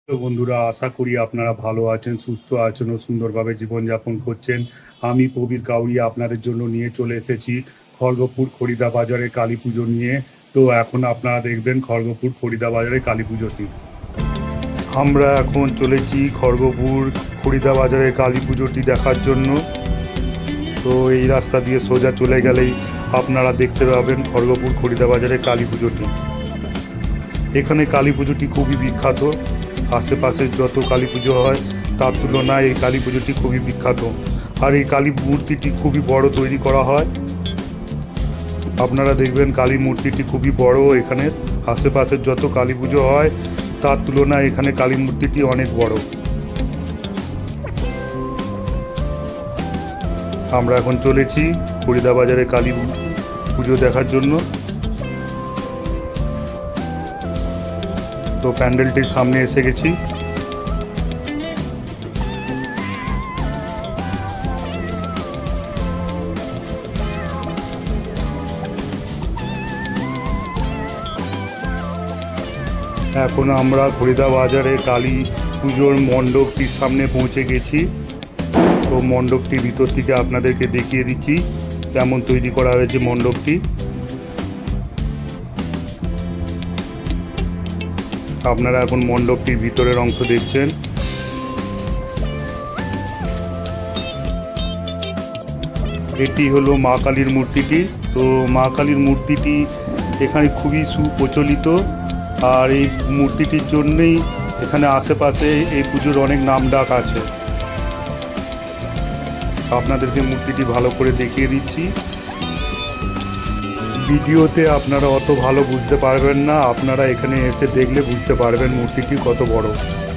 তো বন্ধুরা, আশা করি আপনারা ভালো আছেন, সুস্থ আছেন ও সুন্দরভাবে জীবনযাপন করছেন। আমি প্রবীর কাউরিয়া আপনাদের জন্য নিয়ে চলে এসেছি খড়গপুর খড়িদা বাজারে কালী পুজো নিয়ে। তো এখন আপনারা দেখবেন খড়গপুর খড়িদা বাজারে কালী পুজোটি। আমরা এখন চলেছি খড়গপুর খড়িদা বাজারে কালী পুজোটি দেখার জন্য। তো এই রাস্তা দিয়ে সোজা চলে গেলেই আপনারা দেখতে পাবেন খড়গপুর খড়িদা বাজারে কালী পুজোটি। এখানে কালী পুজোটি খুবই বিখ্যাত। আশেপাশে যত কালী পুজো হয় তার তুলনায় এই কালী পুজোটি খুবই বিখ্যাত। আর এই কালী মূর্তিটি খুবই বড় তৈরি করা হয়। আপনারা দেখবেন কালী মূর্তিটি খুবই বড়। এখানে আশেপাশের যত কালী পুজো হয় তার তুলনায় এখানে কালী মূর্তিটি অনেক বড়। আমরা এখন চলেছি খড়িদা বাজারে কালী পুজো দেখার জন্য। তো প্যান্ডেলটির সামনে এসে গেছি। এখন আমরা খড়িদা বাজারে কালী পুজোর মণ্ডপটির সামনে পৌঁছে গেছি। তো মণ্ডপটি ভিতর থেকে আপনাদেরকে দেখিয়ে দিচ্ছি কেমন তৈরি করা হয়েছে মণ্ডপটি। আপনারা এখন মণ্ডপটির ভিতরের অংশ দেখছেন। এটি হলো মা কালীর মূর্তিটি। তো মা কালীর মূর্তিটি এখানে খুবই সুপ্রচলিত। আর এই মূর্তিটির জন্যেই এখানে আশেপাশে এই পুজোর অনেক নামডাক আছে। আপনাদেরকে মূর্তিটি ভালো করে দেখিয়ে দিচ্ছি। ভিডিওতে আপনারা অত ভালো বুঝতে পারবেন না, আপনারা এখানে এসে দেখলে বুঝতে পারবেন মূর্তিটি কত বড়।